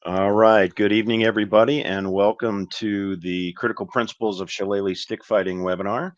All right. Good evening, everybody, and welcome to the Critical Principles of Shillelagh Stick Fighting webinar.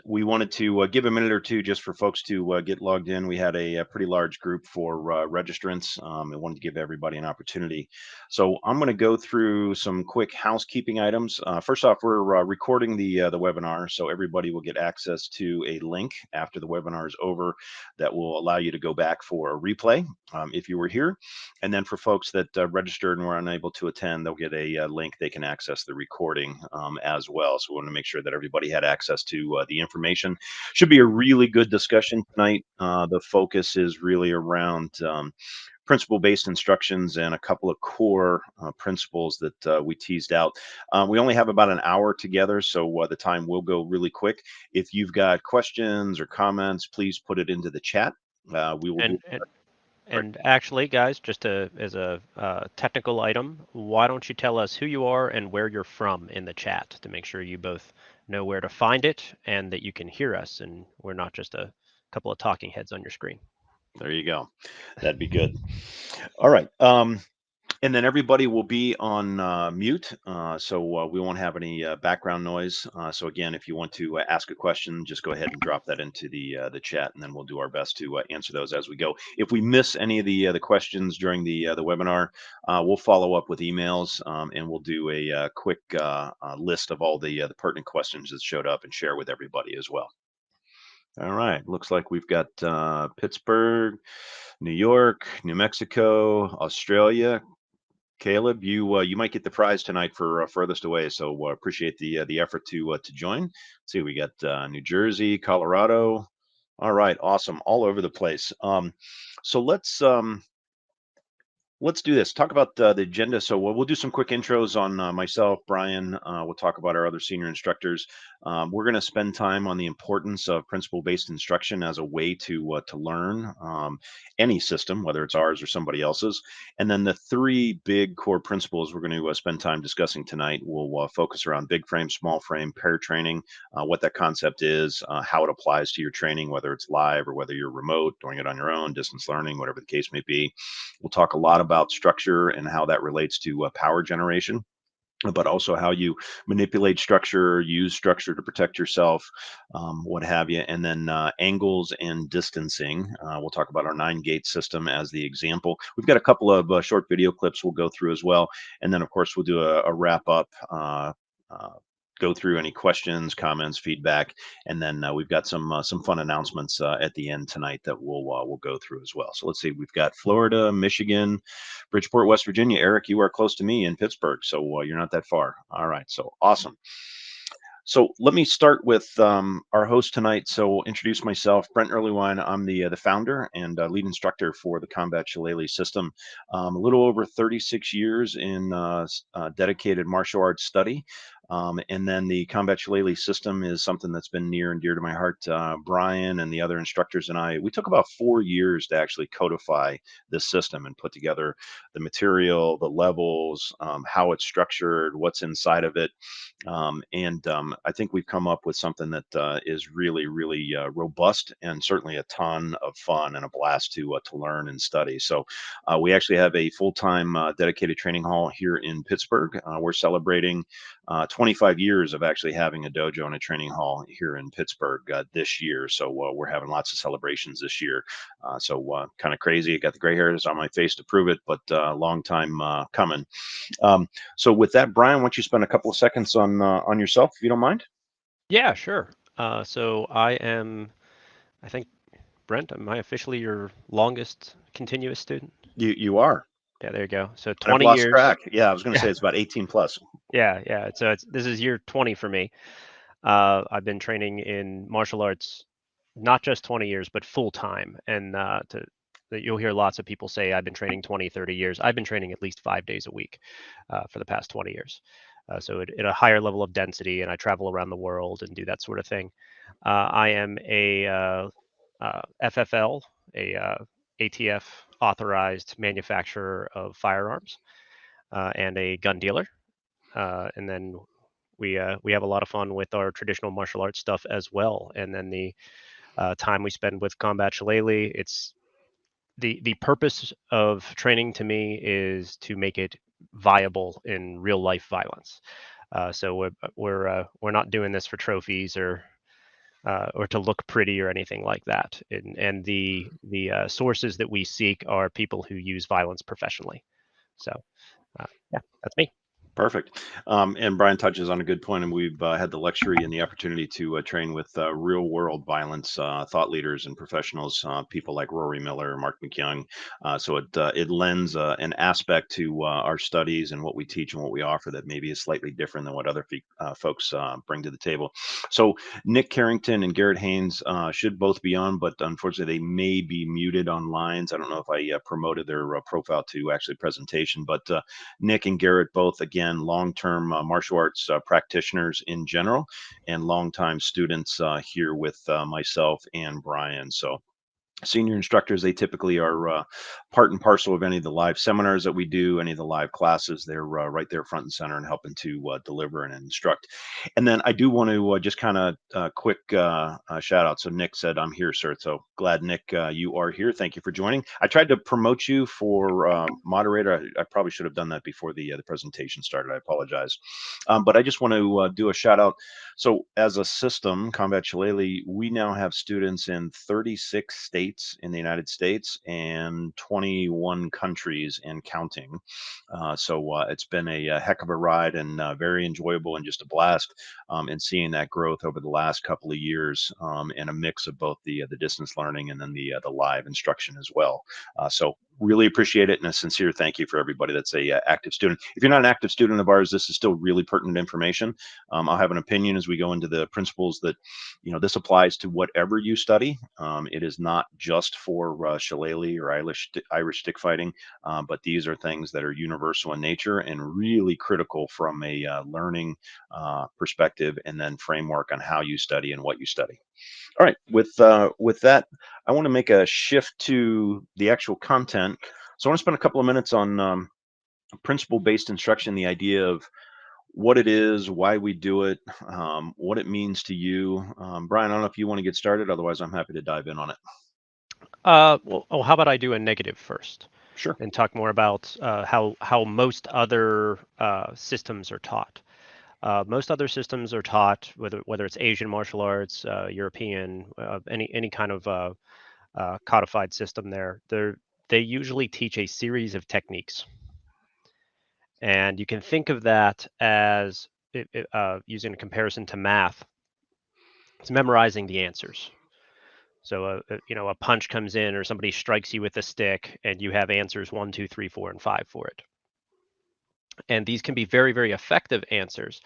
We wanted to give a minute or two just for folks to get logged in. We had a pretty large group for registrants and wanted to give everybody an opportunity. So I'm going to go through some quick housekeeping items. First off, we're recording the webinar, so everybody will get access to a link after the webinar is over that will allow you to go back for a replay if you were here. And then for folks that registered and were unable to attend, they'll get a link they can access the recording as well. So we want to make sure that everybody had access to the information. Should be a really good discussion tonight. The focus is really around principle-based instructions and a couple of core principles that we teased out. We only have about an hour together, so the time will go really quick. If you've got questions or comments, please put it into the chat. We will do. And and and actually, guys, as a technical item, why don't you tell us who you are and where you're from in the chat to make sure you both know where to find it and that you can hear us and we're not just a couple of talking heads on your screen. There you go. That'd be good. All right. And then everybody will be on mute, so we won't have any background noise. So again, if you want to ask a question, just go ahead and drop that into the chat, and then we'll do our best to answer those as we go. If we miss any of the questions during the webinar, we'll follow up with emails, and we'll do a quick list of all the pertinent questions that showed up and share with everybody as well. All right. Looks like we've got Pittsburgh, New York, New Mexico, Australia. Caleb, you might get the prize tonight for furthest away. So appreciate the effort to join. Let's see, we got New Jersey, Colorado. All right, awesome, all over the place. So let's do this. Talk about the agenda. So we'll do some quick intros on myself, Brian. We'll talk about our other senior instructors. We're going to spend time on the importance of principle-based instruction as a way to learn any system, whether it's ours or somebody else's. And then the three big core principles we're going to spend time discussing tonight will focus around big frame, small frame, pair training, what that concept is, how it applies to your training, whether it's live or whether you're remote, doing it on your own, distance learning, whatever the case may be. We'll talk a lot about structure and how that relates to power generation, but also how you manipulate structure, use structure to protect yourself, what have you. And then angles and distancing. We'll talk about our 9-gate system as the example. We've got a couple of short video clips we'll go through as well. And then, of course, we'll do a wrap up. Go through any questions, comments, feedback, and then we've got some fun announcements at the end tonight that we'll go through as well. So let's see, we've got Florida, Michigan, Bridgeport, West Virginia. Eric, you are close to me in Pittsburgh, so you're not that far. All right, so awesome. So let me start with our host tonight. So introduce myself, Brent Earlywine. I'm the founder and lead instructor for the Combat Shillelagh system. A little over 36 years in dedicated martial arts study. And then the Combat Shillelagh system is something that's been near and dear to my heart. Brian and the other instructors and I, we took about 4 years to actually codify this system and put together the material, the levels, how it's structured, what's inside of it. I think we've come up with something that is really, really robust and certainly a ton of fun and a blast to learn and study. So we actually have a full-time dedicated training hall here in Pittsburgh. We're celebrating 25 years of actually having a dojo and a training hall here in Pittsburgh this year. So we're having lots of celebrations this year. So kind of crazy. I got the gray hairs on my face to prove it, but long time coming. So with that, Brian, why don't you spend a couple of seconds on yourself, if you don't mind? Yeah, sure. So I think, Brent, am I officially your longest continuous student? You are. Yeah, there you go. So And I've 20 lost years. track. Yeah, I was going to say Yeah, it's about 18 plus. yeah. So this is year 20 for me. I've been training in martial arts not just 20 years, but full time. And you'll hear lots of people say I've been training 20, 30 years. I've been training at least 5 days a week for the past 20 years. So at a higher level of density, and I travel around the world and do that sort of thing. I am a FFL, a ATF authorized manufacturer of firearms and a gun dealer. And then we have a lot of fun with our traditional martial arts stuff as well. And then the time we spend with Combat Shillelagh, it's the purpose of training to me is to make it viable in real life violence. So we're not doing this for trophies or to look pretty or anything like that. And the sources that we seek are people who use violence professionally. So yeah, that's me. Perfect. And Brian touches on a good point, and we've had the luxury and the opportunity to train with real world violence thought leaders and professionals, people like Rory Miller, Mark McYoung. So it lends an aspect to our studies and what we teach and what we offer that maybe is slightly different than what other folks bring to the table. So Nick Carrington and Garrett Haynes should both be on, but unfortunately they may be muted on lines. I don't know if I promoted their profile to actually presentation, but Nick and Garrett both, again, long-term martial arts practitioners in general and longtime students here with myself and Brian. So senior instructors, they typically are part and parcel of any of the live seminars that we do, any of the live classes. They're right there front and center and helping to deliver and instruct. And then I do want to just kind of quick shout out. So Nick said, "I'm here, sir." So glad, Nick, you are here. Thank you for joining. I tried to promote you for moderator. I probably should have done that before the presentation started. I apologize. But I just want to do a shout out. So as a system, Combat Shillelagh, we now have students in 36 states in the United States and 21 countries and counting. So it's been a heck of a ride and very enjoyable and just a blast. And seeing that growth over the last couple of years, and a mix of both the distance learning and then the live instruction as well. So really appreciate it, and a sincere thank you for everybody that's a active student. If you're not an active student of ours, this is still really pertinent information. I'll have an opinion as we go into the principles that, this applies to whatever you study. It is not just for shillelagh or Irish stick fighting, but these are things that are universal in nature and really critical from a learning perspective, and then framework on how you study and what you study. All right, with that, I want to make a shift to the actual content. So I want to spend a couple of minutes on principle-based instruction, the idea of what it is, why we do it, what it means to you. Brian, I don't know if you want to get started. Otherwise, I'm happy to dive in on it. How about I do a negative first Sure. and talk more about how most other systems are taught. Most other systems are taught, whether it's Asian martial arts, European, any kind of codified system. They usually teach a series of techniques, and you can think of that as using a comparison to math. It's memorizing the answers. So a punch comes in or somebody strikes you with a stick, and you have answers 1, 2, 3, 4, and 5 for it. And these can be very, very effective answers,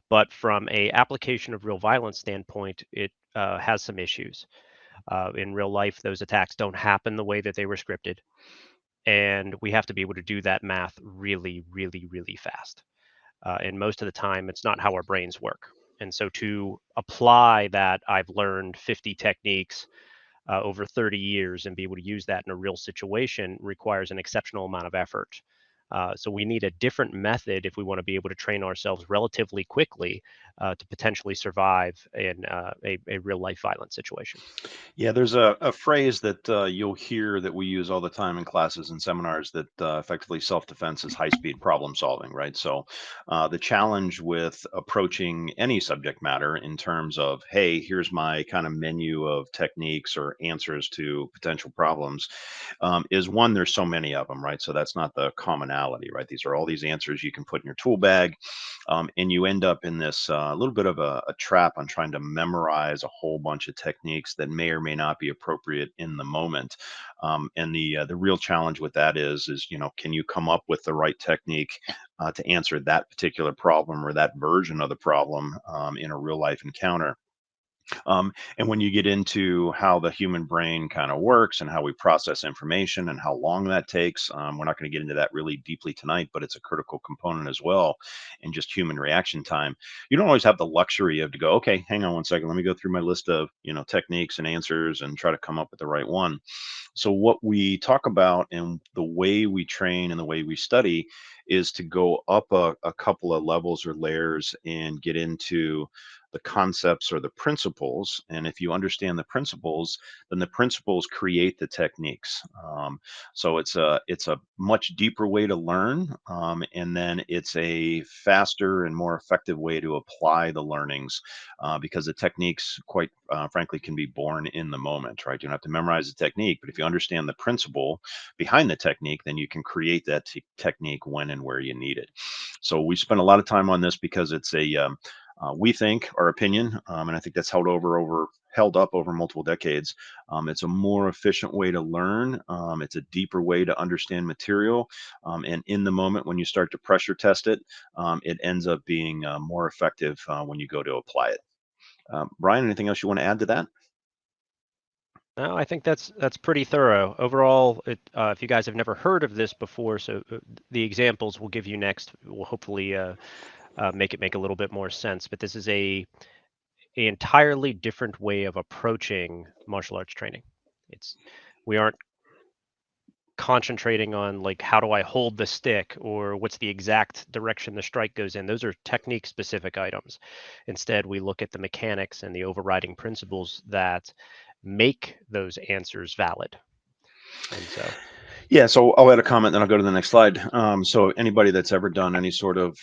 but from a application of real violence standpoint, it has some issues. In real life, those attacks don't happen the way that they were scripted, and we have to be able to do that math really, really, really fast. And most of the time, it's not how our brains work. And so to apply that, I've learned 50 techniques over 30 years and be able to use that in a real situation requires an exceptional amount of effort. So we need a different method if we want to be able to train ourselves relatively quickly to potentially survive in a real life violent situation. Yeah, there's a phrase that you'll hear that we use all the time in classes and seminars that effectively self-defense is high-speed problem solving, right? So the challenge with approaching any subject matter in terms of, hey, here's my kind of menu of techniques or answers to potential problems, is one, there's so many of them, right? So that's not the commonality, right? These are all these answers you can put in your tool bag, and you end up in this little bit of a trap on trying to memorize a whole bunch of techniques that may or may not be appropriate in the moment. And the real challenge with that is can you come up with the right technique to answer that particular problem or that version of the problem in a real life encounter? And when you get into how the human brain kind of works and how we process information and how long that takes, we're not going to get into that really deeply tonight, but it's a critical component as well. And just human reaction time. You don't always have the luxury of to go, okay, hang on one second. Let me go through my list of, techniques and answers and try to come up with the right one. So what we talk about and the way we train and the way we study is to go up a couple of levels or layers and get into the concepts or the principles. And if you understand the principles, then the principles create the techniques. So it's a much deeper way to learn, and then it's a faster and more effective way to apply the learnings, because the techniques, quite frankly, can be born in the moment. Right, you don't have to memorize the technique, but if you understand the principle behind the technique, then you can create that technique when and where you need it. So we spend a lot of time on this because it's a we think our opinion, and I think that's held up over multiple decades. It's a more efficient way to learn. It's a deeper way to understand material, and in the moment when you start to pressure test it, it ends up being more effective when you go to apply it. Brian, anything else you want to add to that? No, I think that's pretty thorough. Overall, if you guys have never heard of this before, so the examples we'll give you next will hopefully make it make a little bit more sense. But this is a entirely different way of approaching martial arts training. It's we aren't concentrating on like how do I hold the stick or what's the exact direction the strike goes in. Those are technique specific items. Instead, we look at the mechanics and the overriding principles that make those answers valid. And so, Yeah, so I'll add a comment, then I'll go to the next slide. So anybody that's ever done any sort of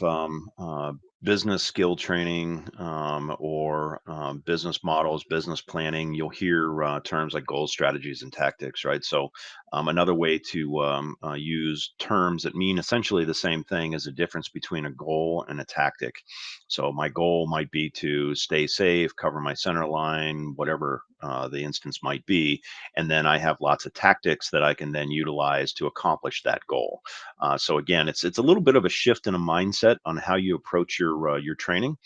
business skill training, or business models, business planning, you'll hear terms like goals, strategies, and tactics, right? So another way to use terms that mean essentially the same thing is the difference between a goal and a tactic. So my goal might be to stay safe, cover my center line, whatever the instance might be, and then I have lots of tactics that I can then utilize to accomplish that goal. So again, it's a little bit of a shift in a mindset on how you approach your training,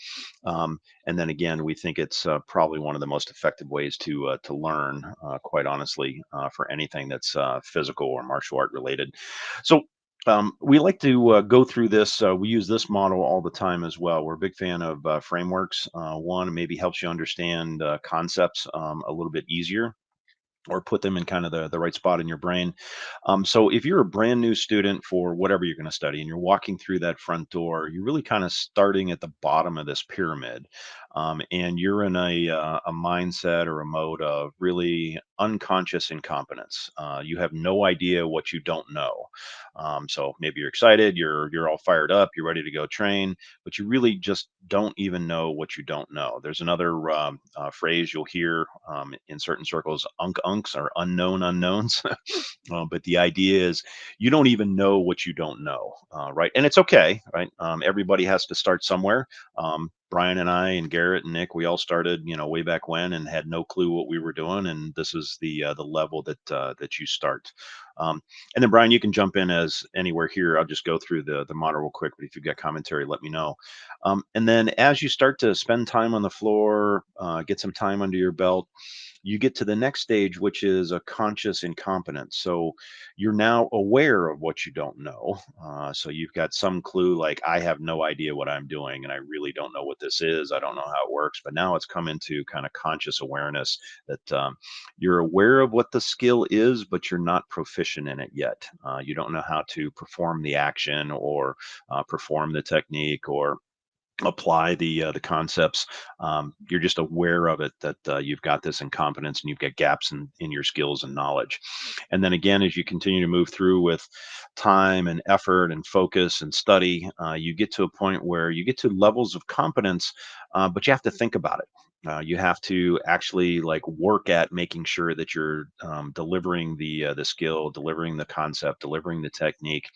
and then again, we think it's probably one of the most effective ways to learn, quite honestly, for anything that's physical or martial art related. So. We like to go through this. We use this model all the time as well. We're a big fan of frameworks. One, it maybe helps you understand concepts a little bit easier, or put them in kind of the right spot in your brain. So if you're a brand new student for whatever you're going to study and you're walking through that front door, you're really kind of starting at the bottom of this pyramid. And you're in a mindset or a mode of really unconscious incompetence. You have no idea what you don't know. So maybe you're excited, you're all fired up, you're ready to go train, but you really just don't even know what you don't know. There's another phrase you'll hear in certain circles, unks or unknown unknowns. But the idea is you don't even know what you don't know, right? And it's okay, right? Everybody has to start somewhere. Brian and I and Garrett and Nick, we all started, way back when, and had no clue what we were doing. And this is the level that you start. And then Brian, you can jump in as anywhere here. I'll just go through the model real quick. But if you've got commentary, let me know. And then as you start to spend time on the floor, get some time under your belt, you get to the next stage, which is a conscious incompetence. So you're now aware of what you don't know. So you've got some clue, like, I have no idea what I'm doing, and I really don't know what this is. I don't know how it works. But now it's come into kind of conscious awareness that you're aware of what the skill is, but you're not proficient in it yet. You don't know how to perform the action, or perform the technique, or apply the concepts. You're just aware of it, that you've got this incompetence and you've got gaps in your skills and knowledge. And then again, as you continue to move through with time and effort and focus and study, you get to a point where you get to levels of competence, but you have to think about it. You have to actually like work at making sure that you're delivering the skill, delivering the concept, delivering the technique.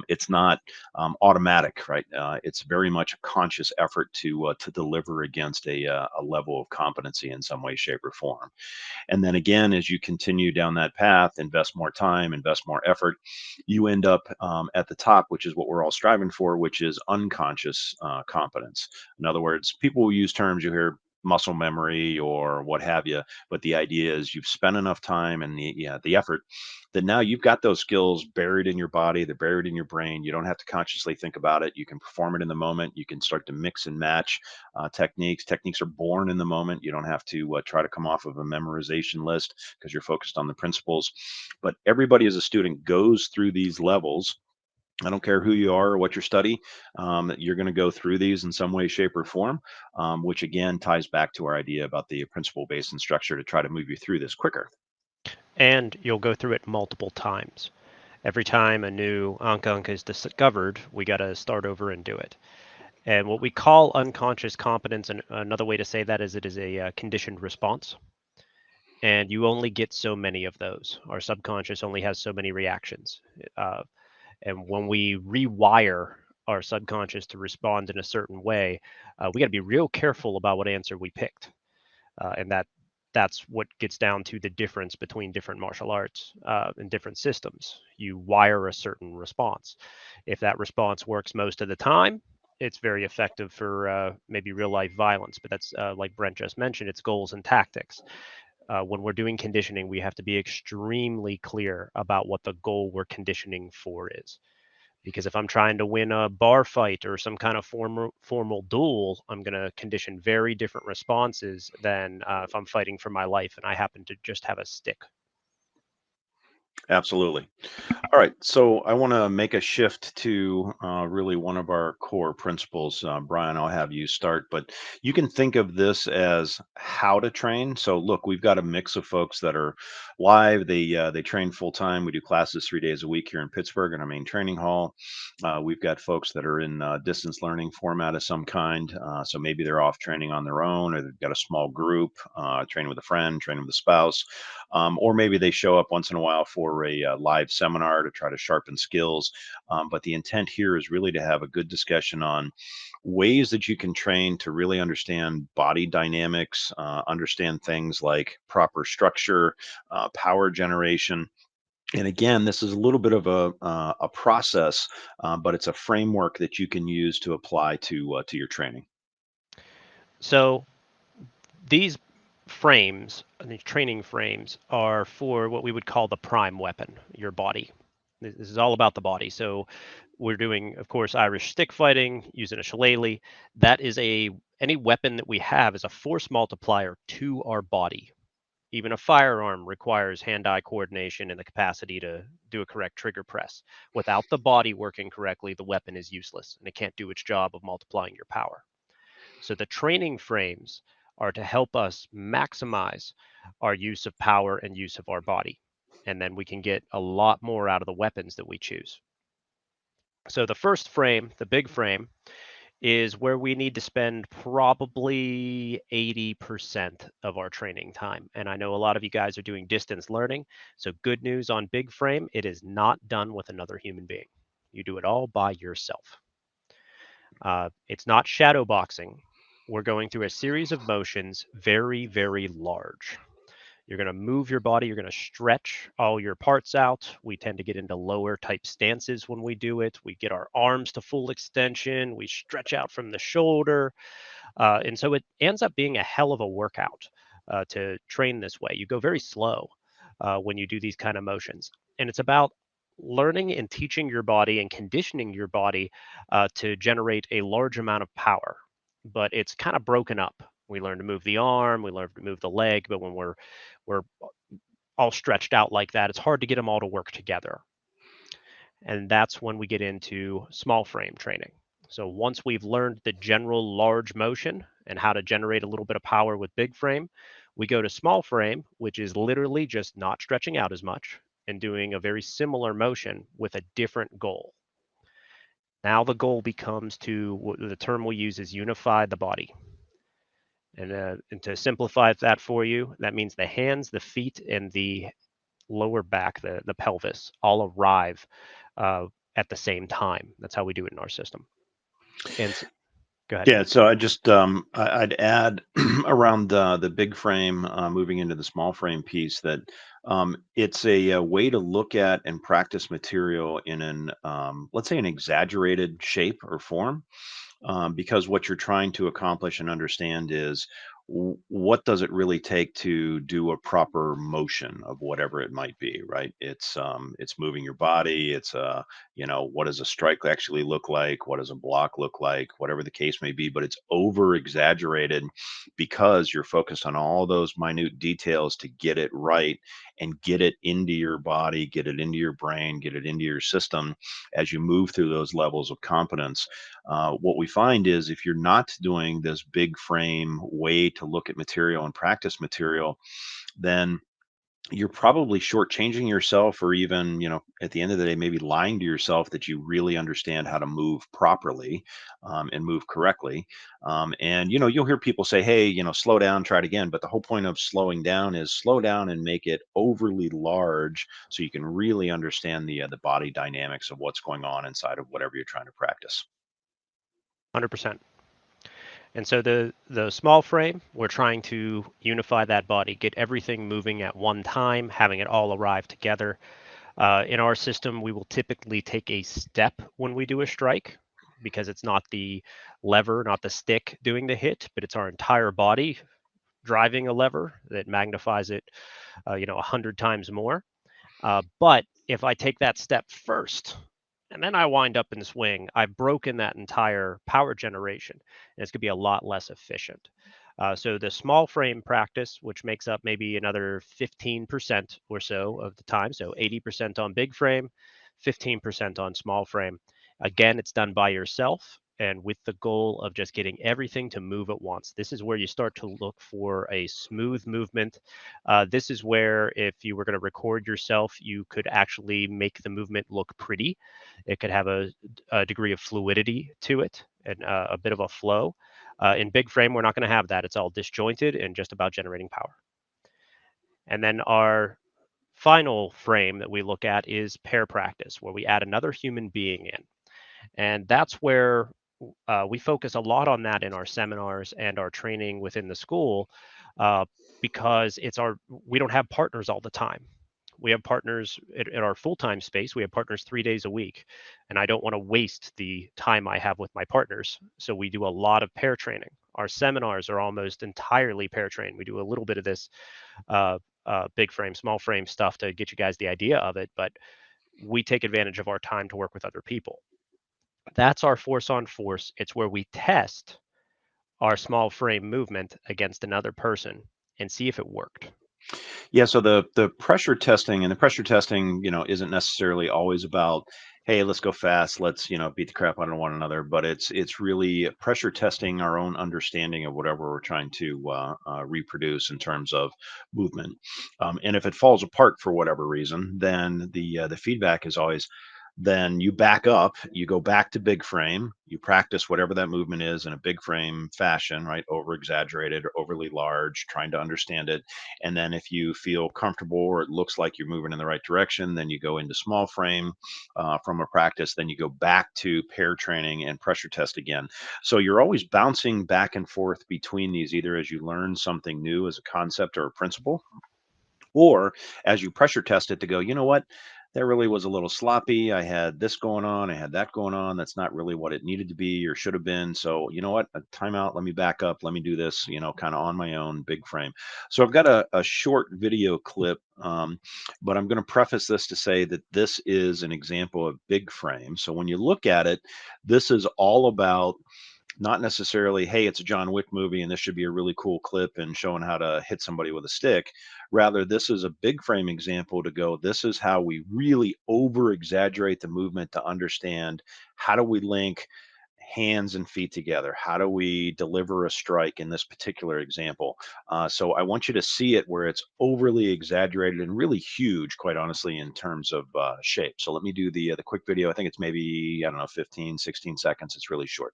It's not automatic, right? It's very much a conscious effort to deliver against a level of competency in some way, shape, or form. And then again, as you continue down that path, invest more time, invest more effort, you end up at the top, which is what we're all striving for, which is unconscious competence. In other words, people will use terms you hear, muscle memory or what have you, but the idea is you've spent enough time and the effort that now you've got those skills buried in your body, they're buried in your brain. You don't have to consciously think about it. You can perform it in the moment. You can start to mix and match techniques. Techniques are born in the moment. You don't have to try to come off of a memorization list because you're focused on the principles. But everybody as a student goes through these levels, I don't care who you are or what you study, you're going to go through these in some way, shape, or form, which again ties back to our idea about the principle based instructor to try to move you through this quicker. And you'll go through it multiple times. Every time a new Ank is discovered, we got to start over and do it. And what we call unconscious competence, and another way to say that is it is a conditioned response. And you only get so many of those. Our subconscious only has so many reactions. Uh, and when we rewire our subconscious to respond in a certain way, we got to be real careful about what answer we picked. And that's what gets down to the difference between different martial arts and different systems. You wire a certain response. If that response works most of the time, it's very effective for maybe real life violence. But that's like Brent just mentioned, it's goals and tactics. When we're doing conditioning, we have to be extremely clear about what the goal we're conditioning for is. Because if I'm trying to win a bar fight or some kind of formal duel, I'm going to condition very different responses than if I'm fighting for my life and I happen to just have a stick. Absolutely. All right, so I want to make a shift to really one of our core principles. Brian, I'll have you start, but you can think of this as how to train. So, look, we've got a mix of folks that are live. They train full time. We do classes 3 days a week here in Pittsburgh in our main training hall. We've got folks that are in distance learning format of some kind. So maybe they're off training on their own, or they've got a small group, training with a friend, training with a spouse, or maybe they show up once in a while for a live seminar to try to sharpen skills. But the intent here is really to have a good discussion on ways that you can train to really understand body dynamics, understand things like proper structure, power generation. And again, this is a little bit of a process, but it's a framework that you can use to apply to your training. So these frames, these training frames, are for what we would call the prime weapon, your body. This is all about the body. So we're doing, of course, Irish stick fighting using a shillelagh. That is any weapon that we have is a force multiplier to our body. Even a firearm requires hand-eye coordination and the capacity to do a correct trigger press. Without the body working correctly, the weapon is useless and it can't do its job of multiplying your power. So the training frames are to help us maximize our use of power and use of our body. And then we can get a lot more out of the weapons that we choose. So the first frame, the big frame, is where we need to spend probably 80% of our training time. And I know a lot of you guys are doing distance learning. So, good news on big frame, it is not done with another human being. You do it all by yourself. It's not shadow boxing. We're going through a series of motions, very, very large. You're going to move your body. You're going to stretch all your parts out. We tend to get into lower type stances when we do it. We get our arms to full extension. We stretch out from the shoulder. And so it ends up being a hell of a workout to train this way. You go very slow when you do these kind of motions. And it's about learning and teaching your body and conditioning your body to generate a large amount of power. But it's kind of broken up. We learn to move the arm, we learn to move the leg, but when we're all stretched out like that, it's hard to get them all to work together. And that's when we get into small frame training. So once we've learned the general large motion and how to generate a little bit of power with big frame, we go to small frame, which is literally just not stretching out as much and doing a very similar motion with a different goal. Now the goal becomes to, the term we use is unify the body. And to simplify that for you, that means the hands, the feet, and the lower back, the pelvis, all arrive at the same time. That's how we do it in our system. And go ahead. Yeah, so I'd add around the big frame, moving into the small frame piece, that it's a way to look at and practice material in an let's say an exaggerated shape or form, because what you're trying to accomplish and understand is what does it really take to do a proper motion of whatever it might be, right? It's moving your body. It's what does a strike actually look like? What does a block look like? Whatever the case may be, but it's over exaggerated because you're focused on all those minute details to get it right. and get it into your body, get it into your brain, get it into your system as you move through those levels of competence. What we find is if you're not doing this big frame way to look at material and practice material, then you're probably shortchanging yourself, or even, at the end of the day, maybe lying to yourself that you really understand how to move properly, and move correctly. And you'll hear people say, "Hey, slow down, try it again." But the whole point of slowing down is slow down and make it overly large, so you can really understand the body dynamics of what's going on inside of whatever you're trying to practice. 100%. And so the small frame, we're trying to unify that body, get everything moving at one time, having it all arrive together. In our system, we will typically take a step when we do a strike because it's not the lever, not the stick doing the hit, but it's our entire body driving a lever that magnifies it, 100 times more. But if I take that step first and then I wind up and swing, I've broken that entire power generation, and it's going to be a lot less efficient. So the small frame practice, which makes up maybe another 15% or so of the time, so 80% on big frame, 15% on small frame. Again, it's done by yourself and with the goal of just getting everything to move at once. This is where you start to look for a smooth movement. This is where, if you were going to record yourself, you could actually make the movement look pretty. It could have a degree of fluidity to it and a bit of a flow. In big frame, we're not going to have that. It's all disjointed and just about generating power. And then our final frame that we look at is pair practice, where we add another human being in. And that's where we focus a lot on that in our seminars and our training within the school, uh, because we don't have partners all the time. We have partners at our full-time space. We have partners 3 days a week, and I don't want to waste the time I have with my partners. So we do a lot of pair training. Our seminars are almost entirely pair trained. We do a little bit of this uh, big frame, small frame stuff to get you guys the idea of it, but we take advantage of our time to work with other people. That's our force on force. It's where we test our small frame movement against another person and see if it worked. Yeah, so the pressure testing, and the pressure testing, isn't necessarily always about, hey, let's go fast, let's, beat the crap out of one another, but it's really pressure testing our own understanding of whatever we're trying to reproduce in terms of movement. And if it falls apart for whatever reason, then the feedback is always, then you back up, you go back to big frame, you practice whatever that movement is in a big frame fashion, right? Over exaggerated, overly large, trying to understand it. And then if you feel comfortable or it looks like you're moving in the right direction, then you go into small frame from a practice. Then you go back to pair training and pressure test again. So you're always bouncing back and forth between these, either as you learn something new as a concept or a principle, or as you pressure test it to go, you know what? That really was a little sloppy. I had this going on. I had that going on. That's not really what it needed to be or should have been. So, you know what? A timeout. Let me back up. Let me do this, kind of on my own, big frame. So, I've got a short video clip, but I'm going to preface this to say that this is an example of big frame. So, when you look at it, this is all about not necessarily, hey, it's a John Wick movie and this should be a really cool clip and showing how to hit somebody with a stick. Rather, this is a big frame example to go, this is how we really over exaggerate the movement to understand how do we link hands and feet together? How do we deliver a strike in this particular example? So I want you to see it where it's overly exaggerated and really huge, quite honestly, in terms of shape. So let me do the quick video. I think it's maybe, I don't know, 15, 16 seconds. It's really short.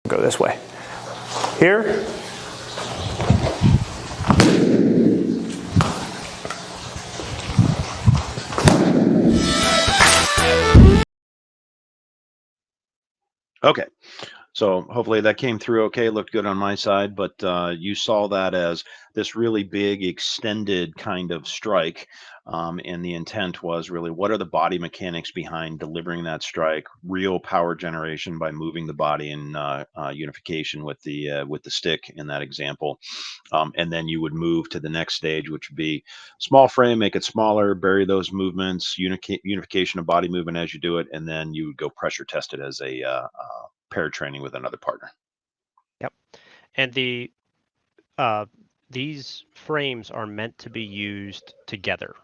Go this way. Here. Okay. So hopefully that came through okay, looked good on my side, but you saw that as this really big extended kind of strike. And the intent was really, what are the body mechanics behind delivering that strike? Real power generation by moving the body in unification with the stick in that example. And then you would move to the next stage, which would be small frame, make it smaller, bury those movements, unification of body movement as you do it, and then you would go pressure test it as a pair training with another partner. Yep. And uh, these frames are meant to be used together.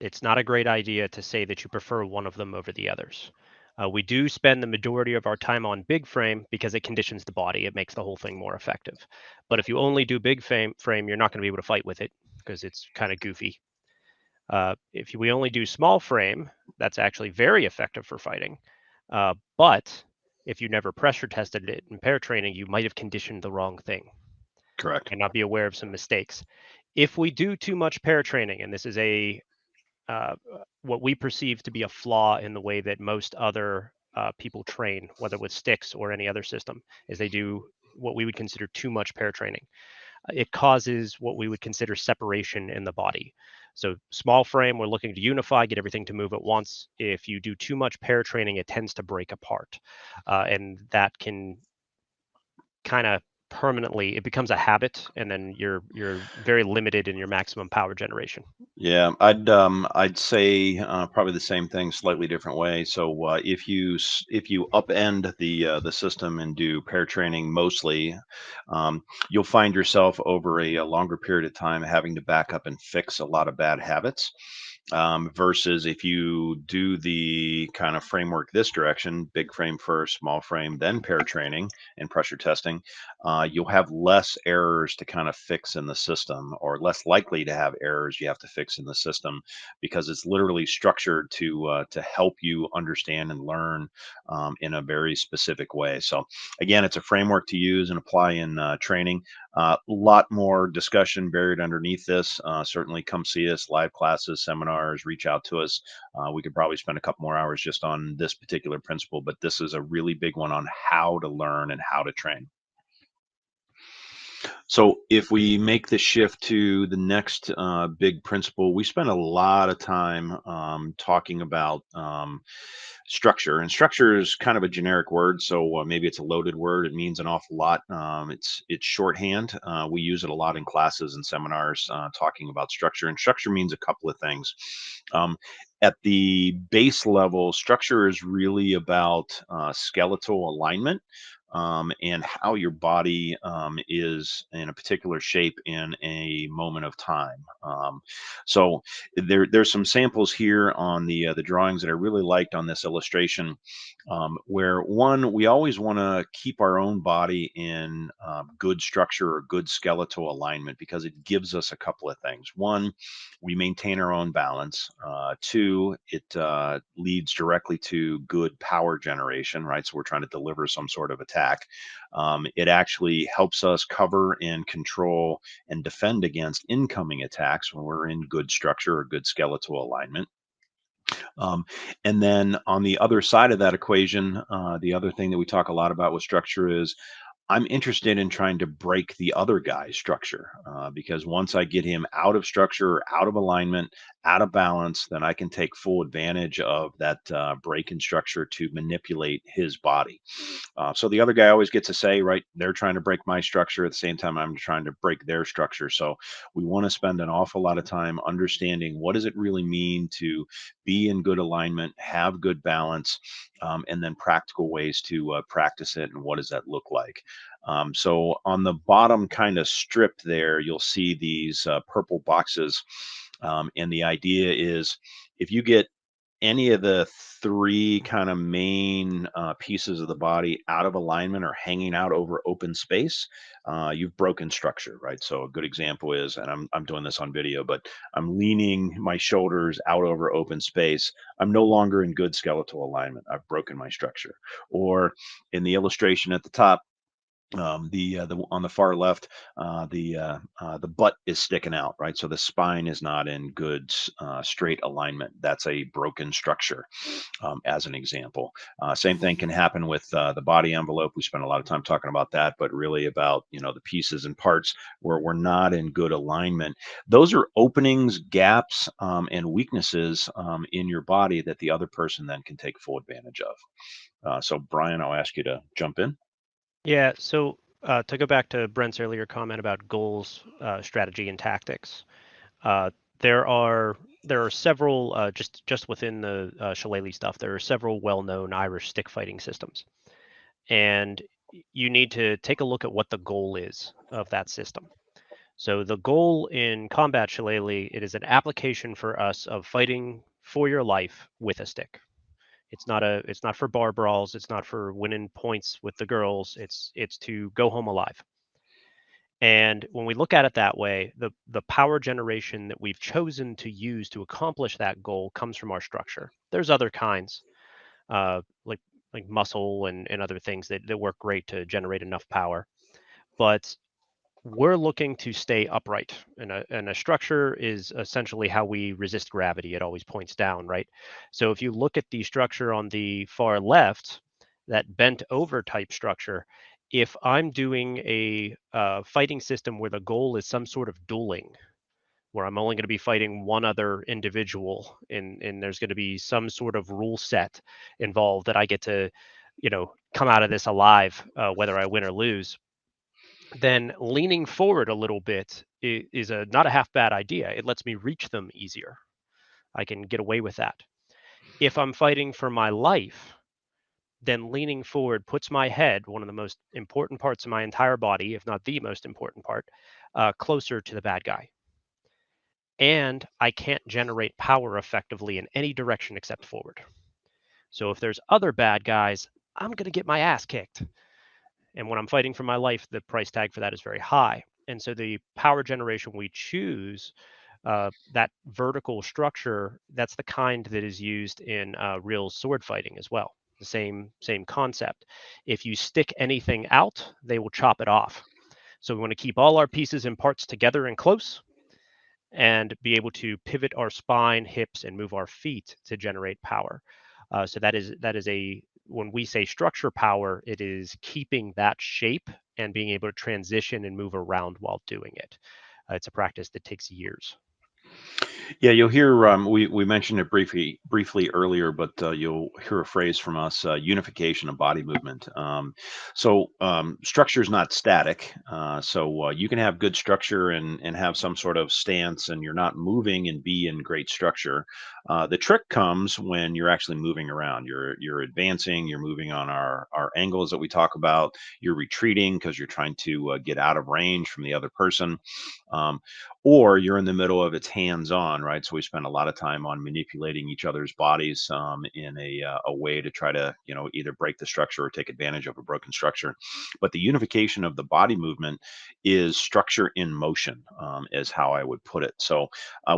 It's not a great idea to say that you prefer one of them over the others. We do spend the majority of our time on big frame because it conditions the body. It makes the whole thing more effective. But if you only do big frame, you're not going to be able to fight with it because it's kind of goofy. If we only do small frame, that's actually very effective for fighting. But if you never pressure tested it in pair training, you might have conditioned the wrong thing Correct. and not be aware of some mistakes. If we do too much pair training, and this is what we perceive to be a flaw in the way that most other people train, whether with sticks or any other system, is they do what we would consider too much pair training. It causes what we would consider separation in the body. So small frame, we're looking to unify, get everything to move at once. If you do too much pair training, it tends to break apart. And that can kind of permanently, it becomes a habit, and then you're very limited in your maximum power generation. Yeah, I'd say probably the same thing, slightly different way. So if you upend the system and do pair training mostly, you'll find yourself over a longer period of time having to back up and fix a lot of bad habits. Versus if you do the kind of framework this direction, big frame first, small frame, then pair training and pressure testing, you'll have less errors to kind of fix in the system, or less likely to have errors you have to fix in the system, because it's literally structured to help you understand and learn in a very specific way. So again, it's a framework to use and apply in training. A lot more discussion buried underneath this. Certainly come see us, live classes, seminars, reach out to us. We could probably spend a couple more hours just on this particular principle, but this is a really big one on how to learn and how to train. So if we make the shift to the next big principle, we spend a lot of time talking about structure, and structure is kind of a generic word, so maybe it's a loaded word. It means an awful lot. It's shorthand. We use it a lot in classes and seminars talking about structure, and structure means a couple of things. At the base level, structure is really about skeletal alignment, and how your body is in a particular shape in a moment of time. So there's some samples here on the drawings that I really liked on this illustration, where one, we always want to keep our own body in good structure or good skeletal alignment, because it gives us a couple of things. One, we maintain our own balance. Two, it leads directly to good power generation, right? So we're trying to deliver some sort of attack. It actually helps us cover and control and defend against incoming attacks when we're in good structure or good skeletal alignment. Um, and then on the other side of that equation, the other thing that we talk a lot about with structure is I'm interested in trying to break the other guy's structure, because once I get him out of structure, out of alignment, out of balance, then I can take full advantage of that break in structure to manipulate his body. So the other guy always gets a say, right? They're trying to break my structure at the same time I'm trying to break their structure. So we want to spend an awful lot of time understanding what does it really mean to be in good alignment, have good balance, and then practical ways to practice it, and what does that look like. So on the bottom kind of strip there, you'll see these purple boxes. And the idea is, if you get any of the three kind of main pieces of the body out of alignment or hanging out over open space, you've broken structure, right? So a good example is, and I'm doing this on video, but I'm leaning my shoulders out over open space. I'm no longer in good skeletal alignment. I've broken my structure. Or in the illustration at the top, the on the far left, the butt is sticking out, right? So the spine is not in good straight alignment. That's a broken structure, as an example. Same thing can happen with the body envelope. We spend a lot of time talking about that, but really about, the pieces and parts where we're not in good alignment. Those are openings, gaps, and weaknesses in your body that the other person then can take full advantage of. So Brian, I'll ask you to jump in. Yeah, so to go back to Brent's earlier comment about goals, strategy, and tactics, uh, there are several just within the Shillelagh stuff. There are several well-known Irish stick fighting systems, and you need to take a look at what the goal is of that system. So the goal in combat shillelagh, it is an application for us of fighting for your life with a stick. It's not for bar brawls. It's not for winning points with the girls. It's to go home alive. And when we look at it that way, the power generation that we've chosen to use to accomplish that goal comes from our structure. There's other kinds, uh, like muscle and other things that work great to generate enough power. But we're looking to stay upright, and a structure is essentially how we resist gravity. It always points down, right? So if you look at the structure on the far left, that bent over type structure, if I'm doing a fighting system where the goal is some sort of dueling, where I'm only going to be fighting one other individual, and there's going to be some sort of rule set involved that I get to, come out of this alive, whether I win or lose, then leaning forward a little bit is not a half bad idea. It lets me reach them easier. I can get away with that. If I'm fighting for my life, then leaning forward puts my head, one of the most important parts of my entire body, if not the most important part, closer to the bad guy. And I can't generate power effectively in any direction except forward. So if there's other bad guys, I'm going to get my ass kicked. And when I'm fighting for my life, the price tag for that is very high. And so the power generation we choose, that vertical structure, that's the kind that is used in real sword fighting as well. The same concept. If you stick anything out, they will chop it off. So we want to keep all our pieces and parts together and close, and be able to pivot our spine, hips, and move our feet to generate power. So that is a when we say structure power, it is keeping that shape and being able to transition and move around while doing it. It's a practice that takes years. Yeah, you'll hear we mentioned it briefly earlier, but you'll hear a phrase from us: unification of body movement. Structure is not static, so you can have good structure and have some sort of stance, and you're not moving and be in great structure. The trick comes when you're actually moving around. You're advancing. You're moving on our angles that we talk about. You're retreating because you're trying to get out of range from the other person. Um, or you're in the middle of it's hands-on, right? So we spend a lot of time on manipulating each other's bodies in a way to try to, either break the structure or take advantage of a broken structure. But the unification of the body movement is structure in motion, is how I would put it. So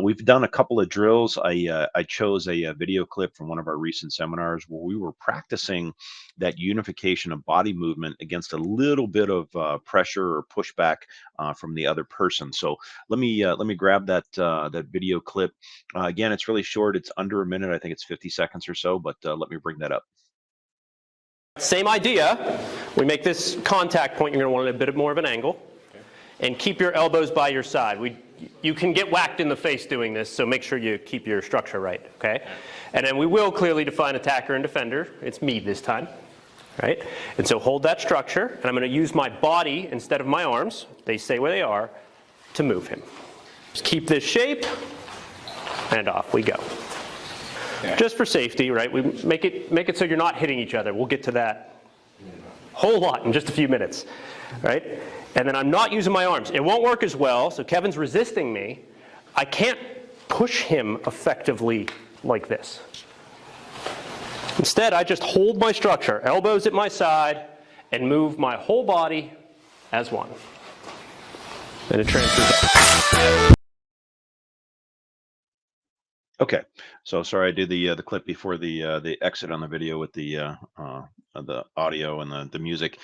we've done a couple of drills. I chose a video clip from one of our recent seminars where we were practicing that unification of body movement against a little bit of pressure or pushback from the other person. So let me grab that video clip. Again, it's really short. It's under a minute. I think it's 50 seconds or so. But let me bring that up. Same idea. We make this contact point. You're going to want a bit more of an angle, and keep your elbows by your side. You can get whacked in the face doing this, so make sure you keep your structure right. Okay. And then we will clearly define attacker and defender. It's me this time. Right? And so hold that structure, and I'm going to use my body instead of my arms. They stay where they are to move him. Just keep this shape, and off we go. Okay. Just for safety, right? We make it so you're not hitting each other. We'll get to that whole lot in just a few minutes, right? And then I'm not using my arms. It won't work as well, so Kevin's resisting me. I can't push him effectively like this. Instead, I just hold my structure, elbows at my side, and move my whole body as one. And it transfers. Okay, so sorry I did the clip before the exit on the video with the audio and the music.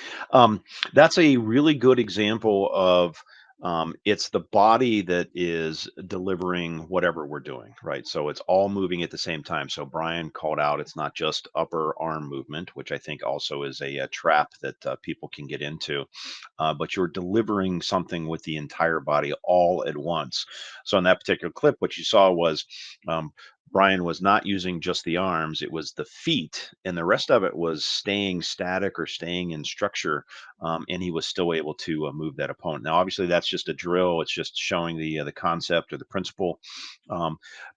That's a really good example of it's the body that is delivering whatever we're doing, right? So it's all moving at the same time. So Brian called out it's not just upper arm movement, which I think also is a trap that people can get into, but you're delivering something with the entire body all at once. So in that particular clip, what you saw was Brian was not using just the arms, it was the feet, and the rest of it was staying static or staying in structure, and he was still able to move that opponent. Now, obviously, that's just a drill. It's just showing the concept or the principle.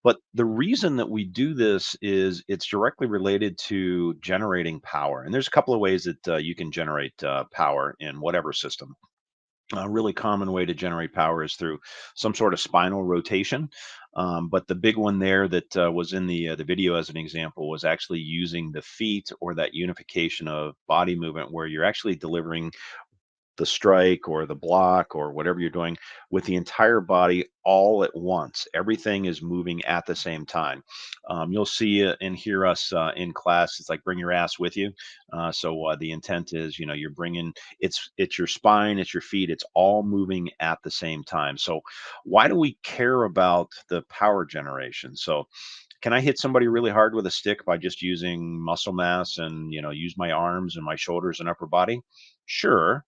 But the reason that we do this is it's directly related to generating power. And there's a couple of ways that you can generate power in whatever system. A really common way to generate power is through some sort of spinal rotation. But the big one there that was in the video as an example was actually using the feet or that unification of body movement where you're actually delivering the strike or the block or whatever you're doing with the entire body all at once. Everything is moving at the same time. You'll see and hear us in class. It's like bring your ass with you. So the intent is, you're bringing it's your spine, it's your feet, it's all moving at the same time. So why do we care about the power generation? So can I hit somebody really hard with a stick by just using muscle mass and use my arms and my shoulders and upper body? Sure.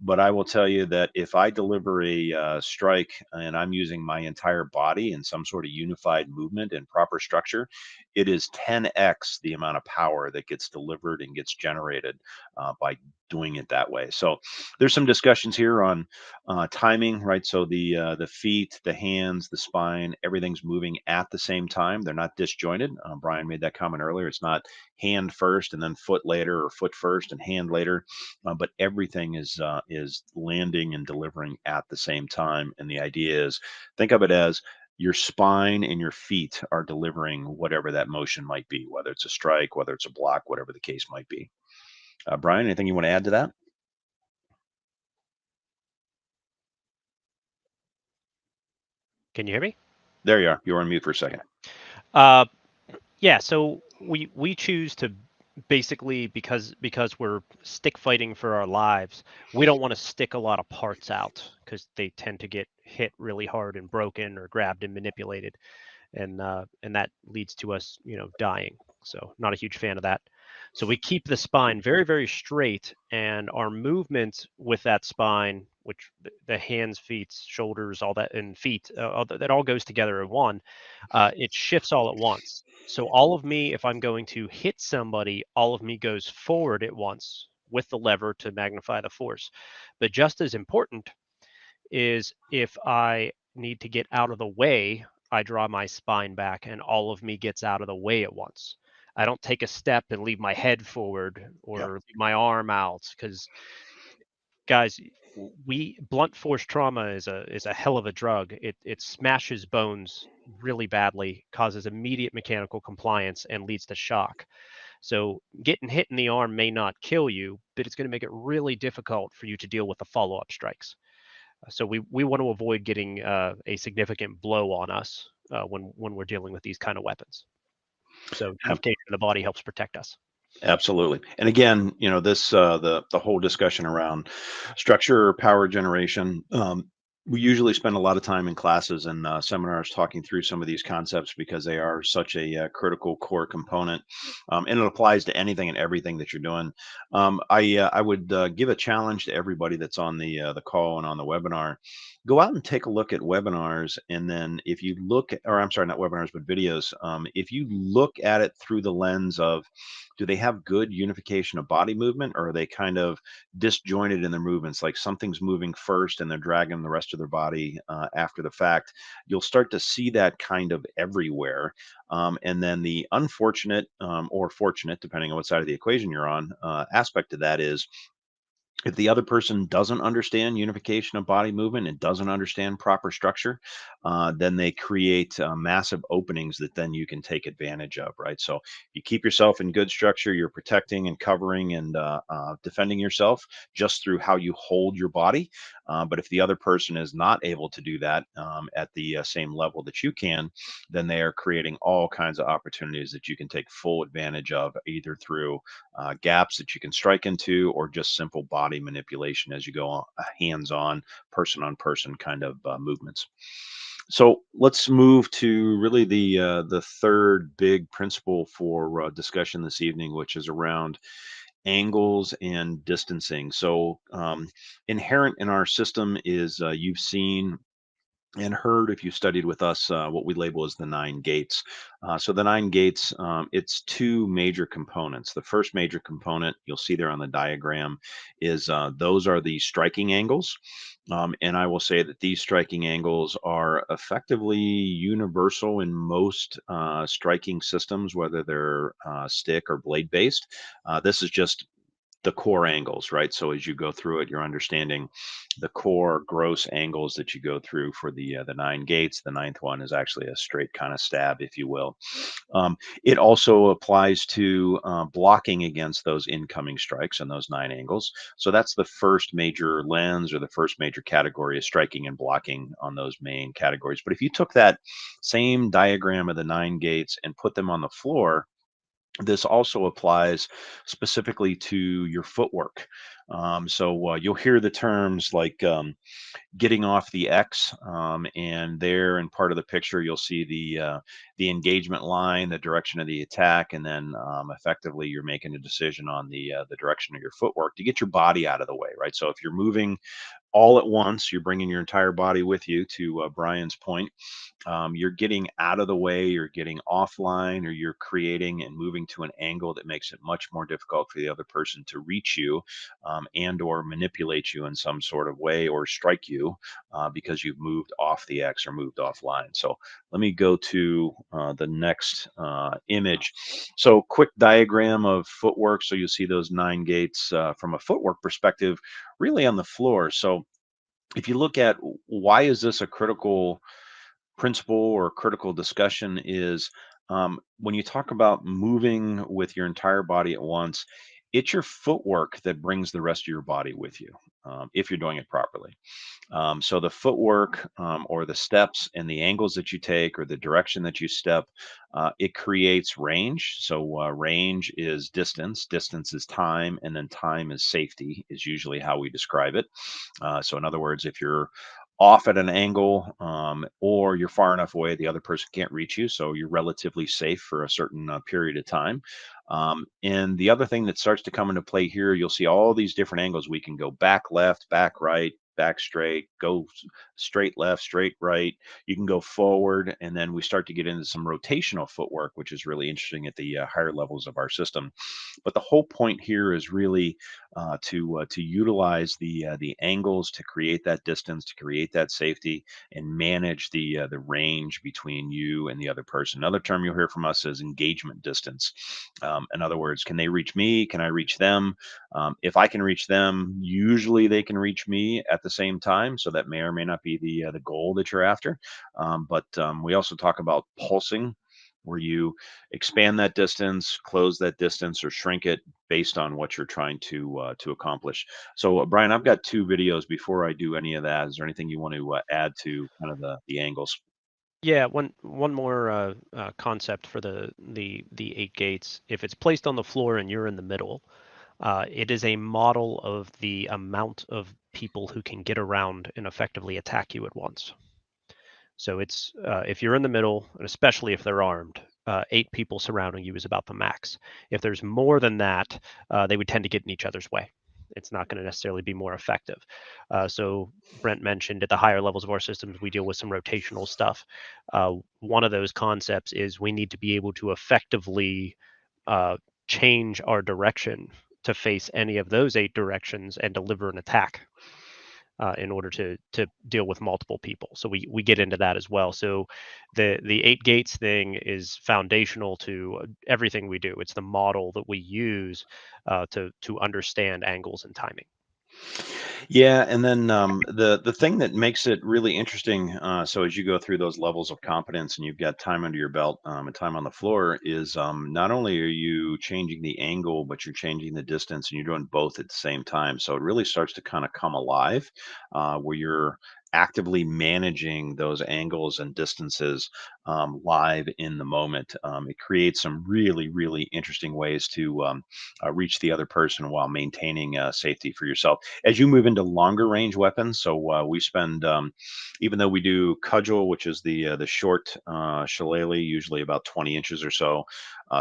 But I will tell you that if I deliver a strike and I'm using my entire body in some sort of unified movement and proper structure, it is 10x the amount of power that gets delivered and gets generated by doing it that way. So there's some discussions here on timing, right? So the feet, the hands, the spine, everything's moving at the same time. They're not disjointed. Brian made that comment earlier. It's not hand first and then foot later, or foot first and hand later, but everything is landing and delivering at the same time. And the idea is, think of it as your spine and your feet are delivering whatever that motion might be, whether it's a strike, whether it's a block, whatever the case might be. Brian, anything you want to add to that? Can you hear me? There you are. You were on mute for a second. Yeah, so we choose to basically, because we're stick fighting for our lives, we don't want to stick a lot of parts out because they tend to get hit really hard and broken or grabbed and manipulated, and that leads to us, dying. So not a huge fan of that. So we keep the spine very, very straight, and our movement with that spine, which the hands, feet, shoulders, all that, and feet, that all goes together in one. It shifts all at once. So all of me, if I'm going to hit somebody, all of me goes forward at once with the lever to magnify the force. But just as important is if I need to get out of the way, I draw my spine back and all of me gets out of the way at once. I don't take a step and leave my head forward Yeah. or leave my arm out, because guys, we blunt force trauma is a hell of a drug. It smashes bones really badly, causes immediate mechanical compliance, and leads to shock. So getting hit in the arm may not kill you, but it's going to make it really difficult for you to deal with the follow-up strikes. So we want to avoid getting a significant blow on us when we're dealing with these kind of weapons. So unification of the body helps protect us. Absolutely. And again, this the whole discussion around structure or power generation. We usually spend a lot of time in classes and seminars talking through some of these concepts because they are such a critical core component, and it applies to anything and everything that you're doing. I would give a challenge to everybody that's on the call and on the webinar. Go out and take a look at webinars, and then if you look, or I'm sorry, not webinars, but videos. If you look at it through the lens of, do they have good unification of body movement, or are they kind of disjointed in their movements, like something's moving first and they're dragging the rest of their body after the fact? You'll start to see that kind of everywhere. And then the unfortunate or fortunate, depending on what side of the equation you're on, aspect of that is, if the other person doesn't understand unification of body movement and doesn't understand proper structure, then they create massive openings that then you can take advantage of, right? So you keep yourself in good structure, you're protecting and covering and defending yourself just through how you hold your body. But if the other person is not able to do that at the same level that you can, then they are creating all kinds of opportunities that you can take full advantage of, either through gaps that you can strike into, or just simple body manipulation as you go on, hands-on, person-on-person kind of movements. So let's move to really the third big principle for discussion this evening, which is around angles and distancing. So inherent in our system is, you've seen and heard, if you studied with us, what we label as the nine gates. So the nine gates, it's two major components. The first major component you'll see there on the diagram is, those are the striking angles. And I will say that these striking angles are effectively universal in most striking systems, whether they're stick or blade based. This is just the core angles, right? So as you go through it, you're understanding the core gross angles that you go through for the 9 gates. The ninth one is actually a straight kind of stab, if you will. It also applies to blocking against those incoming strikes and those 9 angles. So that's the first major lens or the first major category is striking and blocking on those main categories. But if you took that same diagram of the 9 gates and put them on the floor, this also applies specifically to your footwork. So you'll hear the terms like getting off the X, and there in part of the picture you'll see the engagement line, the direction of the attack, and then effectively you're making a decision on the direction of your footwork to get your body out of the way, right? So if you're moving all at once, you're bringing your entire body with you. To Brian's point, you're getting out of the way, you're getting offline, or you're creating and moving to an angle that makes it much more difficult for the other person to reach you, and or manipulate you in some sort of way or strike you because you've moved off the X or moved offline. So let me go to the next image. So quick diagram of footwork. So you see those 9 gates from a footwork perspective, really on the floor. So if you look at why is this a critical principle or critical discussion is when you talk about moving with your entire body at once, it's your footwork that brings the rest of your body with you if you're doing it properly. So the footwork or the steps and the angles that you take or the direction that you step, it creates range. So range is distance, distance is time, and then time is safety is usually how we describe it. So in other words, if you're off at an angle or you're far enough away the other person can't reach you, so you're relatively safe for a certain period of time. And the other thing that starts to come into play here, you'll see all these different angles. We can go back left, back right, back straight, go straight left, straight right. You can go forward, and then we start to get into some rotational footwork, which is really interesting at the higher levels of our system. But the whole point here is really to utilize the angles to create that distance, to create that safety, and manage the range between you and the other person. Another term you'll hear from us is engagement distance. In other words, can they reach me? Can I reach them? If I can reach them, usually they can reach me at the same time. So that may or may not be the goal that you're after. But we also talk about pulsing, where you expand that distance, close that distance, or shrink it based on what you're trying to accomplish. So, Brian, I've got 2 videos. Before I do any of that, is there anything you want to add to kind of the angles? Yeah, one more concept for the 8 gates. If it's placed on the floor and you're in the middle, it is a model of the amount of people who can get around and effectively attack you at once. So it's if you're in the middle, and especially if they're armed, 8 people surrounding you is about the max. If there's more than that, they would tend to get in each other's way. It's not going to necessarily be more effective. So Brent mentioned at the higher levels of our systems, we deal with some rotational stuff. One of those concepts is we need to be able to effectively change our direction to face any of those 8 directions and deliver an attack in order to deal with multiple people. So we get into that as well. So the 8 gates thing is foundational to everything we do. It's the model that we use to understand angles and timing. Yeah, and then the thing that makes it really interesting, so as you go through those levels of competence and you've got time under your belt and time on the floor, is not only are you changing the angle, but you're changing the distance, and you're doing both at the same time. So it really starts to kind of come alive, where you're actively managing those angles and distances live in the moment. It creates some really, really interesting ways to reach the other person while maintaining safety for yourself as you move into longer range weapons. So we spend, even though we do cudgel, which is the short shillelagh, usually about 20 inches or so,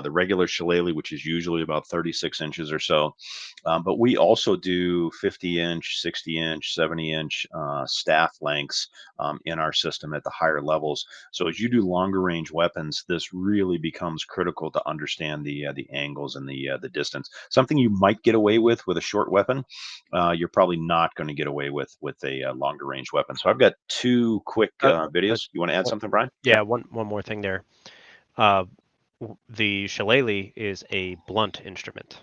the regular shillelagh, which is usually about 36 inches or so. But we also do 50-inch, 60-inch, 70-inch staff lengths in our system at the higher levels. So as you do longer range weapons, this really becomes critical to understand the angles and the distance. Something you might get away with a short weapon, you're probably not going to get away with a longer range weapon. So I've got 2 quick videos. You want to add something, Brian? Yeah, one more thing there. The shillelagh is a blunt instrument.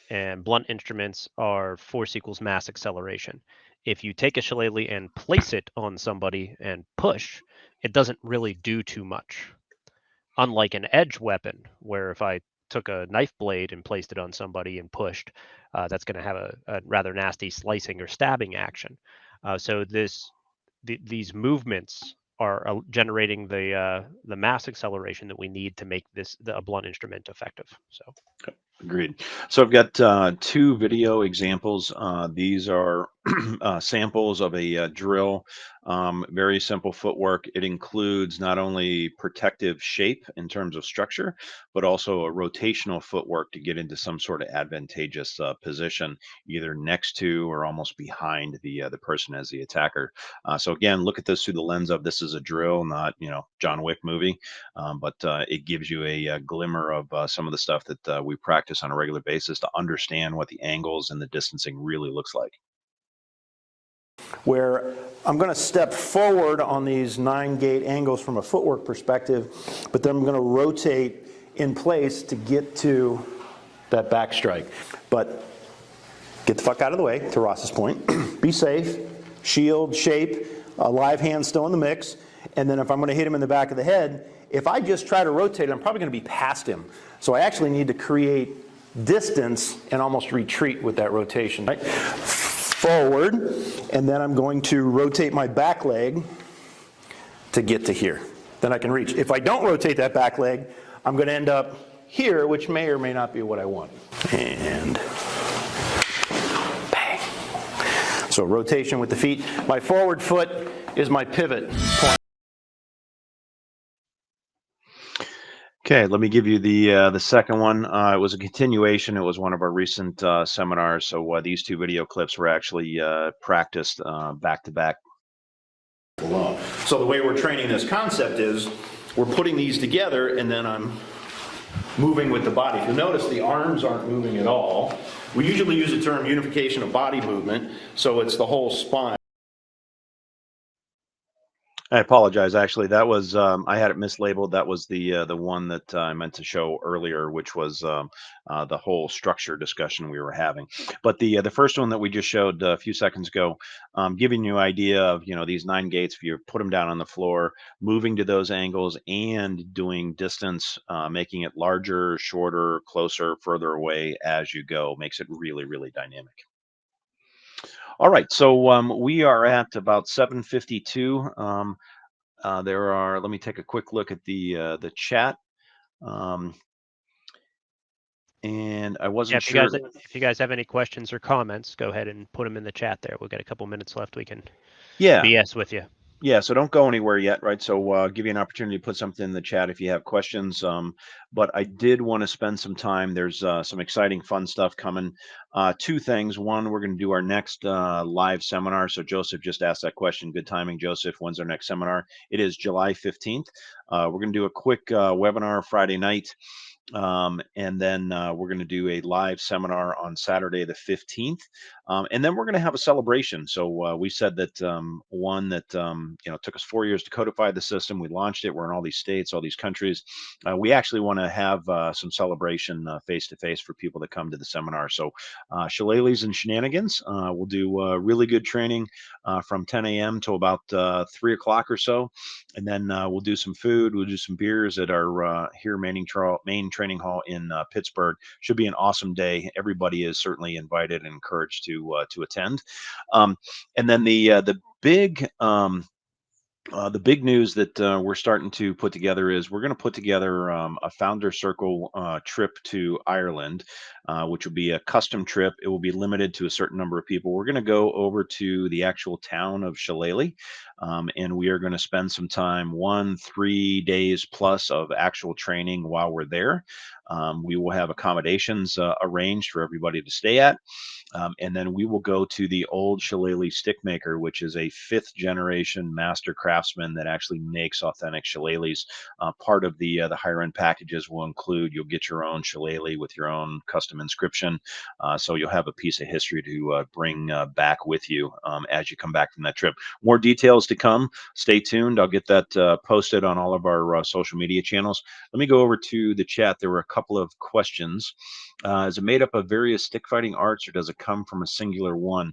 and blunt instruments are force equals mass acceleration. If you take a shillelagh and place it on somebody and push, it doesn't really do too much. Unlike an edge weapon, where if I took a knife blade and placed it on somebody and pushed, that's going to have a rather nasty slicing or stabbing action. So these movements are generating the mass acceleration that we need to make a blunt instrument effective. So. Agreed. So I've got two video examples. These are samples of a drill, very simple footwork. It includes not only protective shape in terms of structure, but also a rotational footwork to get into some sort of advantageous position, either next to or almost behind the person as the attacker. So again, look at this through the lens of this is a drill, not John Wick movie, but it gives you a glimmer of some of the stuff that we practice on a regular basis to understand what the angles and the distancing really looks like. Where I'm going to step forward on these 9-gate angles from a footwork perspective, but then I'm going to rotate in place to get to that back strike. But get the fuck out of the way, to Ross's point. Be safe, shield, shape, a live hand still in the mix, and then if I'm going to hit him in the back of the head, if I just try to rotate, I'm probably going to be past him. So I actually need to create distance and almost retreat with that rotation. Right? Forward, and then I'm going to rotate my back leg to get to here. Then I can reach. If I don't rotate that back leg, I'm going to end up here, which may or may not be what I want. And bang. So rotation with the feet. My forward foot is my pivot point. Okay, let me give you the second one. It was a continuation. It was one of our recent seminars. So these two video clips were actually practiced back to back. So the way we're training this concept is we're putting these together and then I'm moving with the body. If you notice, the arms aren't moving at all. We usually use the term unification of body movement, so it's the whole spine. I apologize. Actually, that was I had it mislabeled. That was the one that I meant to show earlier, which was the whole structure discussion we were having. But the first one that we just showed a few seconds ago, giving you an idea of these 9 gates. If you put them down on the floor, moving to those angles and doing distance, making it larger, shorter, closer, further away as you go, makes it really, really dynamic. All right, so we are at about 7:52. There are. Let me take a quick look at the chat. And I wasn't sure. If you guys have any questions or comments, go ahead and put them in the chat there. We've got a couple minutes left. We can BS with you. Yeah, so don't go anywhere yet, right? So give you an opportunity to put something in the chat if you have questions. But I did want to spend some time. There's some exciting, fun stuff coming. 2 things. One, we're going to do our next live seminar. So Joseph just asked that question. Good timing, Joseph. When's our next seminar? It is July 15th. We're going to do a quick webinar Friday night. And then we're going to do a live seminar on Saturday the 15th. And then we're going to have a celebration. So we said that one that took us 4 years to codify the system. We launched it. We're in all these states, all these countries. We actually want to have some celebration face to face for people that come to the seminar. So Shillelaghs and Shenanigans. We'll do really good training from 10 a.m. till about 3 o'clock or so. And then we'll do some food. We'll do some beers at our here main training hall in Pittsburgh. Should be an awesome day. Everybody is certainly invited and encouraged to attend. And then the big news that we're starting to put together is we're going to put together a founder circle trip to Ireland, which will be a custom trip. It will be limited to a certain number of people. We're going to go over to the actual town of Shillelagh, and we are going to spend some time, 3 days plus of actual training while we're there. We will have accommodations arranged for everybody to stay at. And then we will go to the old Shillelagh stick maker, which is a 5th generation master craftsman that actually makes authentic shillelaghs. Part of the higher end packages will include, you'll get your own shillelagh with your own custom inscription. So you'll have a piece of history to bring back with you as you come back from that trip. More details to come. Stay tuned. I'll get that posted on all of our social media channels. Let me go over to the chat. There were a couple of questions. Is it made up of various stick fighting arts, or does it come from a singular one?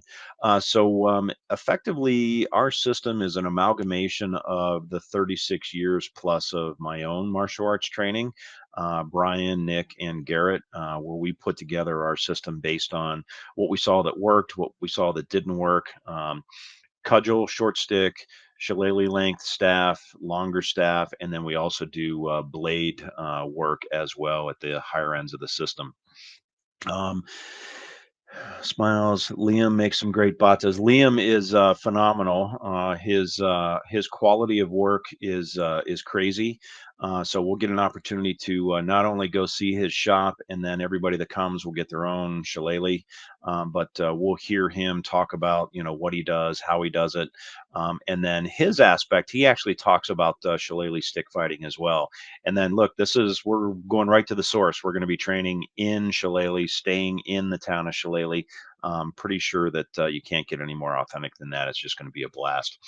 Effectively, our system is an amalgamation of the 36 years plus of my own martial arts training. Brian, Nick, and Garrett, where we put together our system based on what we saw that worked, what we saw that didn't work. Cudgel, short stick, shillelagh length staff, longer staff, and then we also do blade work as well at the higher ends of the system. Um, Smiles. Liam makes some great batas. Liam is phenomenal. His quality of work is crazy. So we'll get an opportunity to not only go see his shop, and then everybody that comes will get their own shillelagh, but we'll hear him talk about what he does, how he does it, and then his aspect. He actually talks about shillelagh stick fighting as well. And then look, we're going right to the source. We're going to be training in Shillelagh, staying in the town of Shillelagh. Pretty sure that you can't get any more authentic than that. It's just going to be a blast.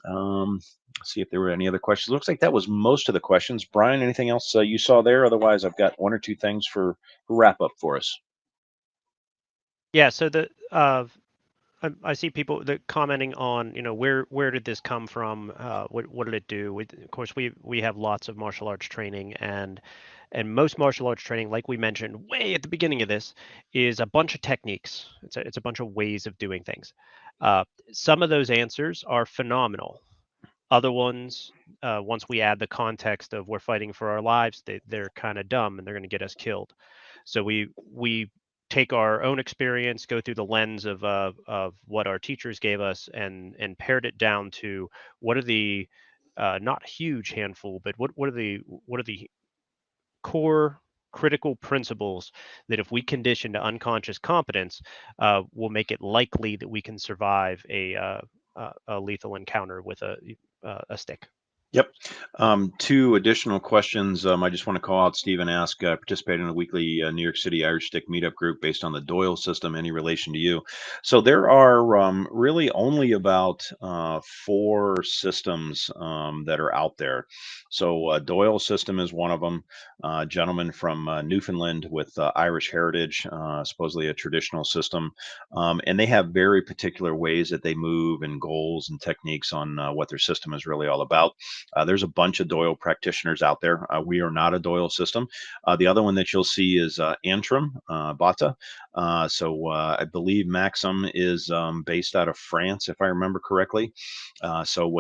Let's see if there were any other questions. Looks like that was most of the questions. Brian, anything else you saw there? Otherwise, I've got one or two things for wrap up for us. Yeah. So I see people that commenting on, where did this come from? What did it do? Of course, we have lots of martial arts training, and most martial arts training, like we mentioned way at the beginning of this, is a bunch of techniques. It's a bunch of ways of doing things. Some of those answers are phenomenal. Other ones, once we add the context of we're fighting for our lives, they're kind of dumb and they're going to get us killed. So we take our own experience, go through the lens of what our teachers gave us, and pared it down to what are the not huge handful, but what are the core critical principles that if we condition to unconscious competence, will make it likely that we can survive a lethal encounter with a stick. Yep. Two additional questions. I just want to call out Stephen ask, participate in a weekly New York City Irish Stick meetup group based on the Doyle system. Any relation to you? So there are really only about 4 systems that are out there. So Doyle system is one of them. A gentleman from Newfoundland with Irish heritage, supposedly a traditional system. And they have very particular ways that they move and goals and techniques on what their system is really all about. There's a bunch of Doyle practitioners out there. We are not a Doyle system. The other one that you'll see is Antrim, Bata. I believe Maxim is based out of France, if I remember correctly.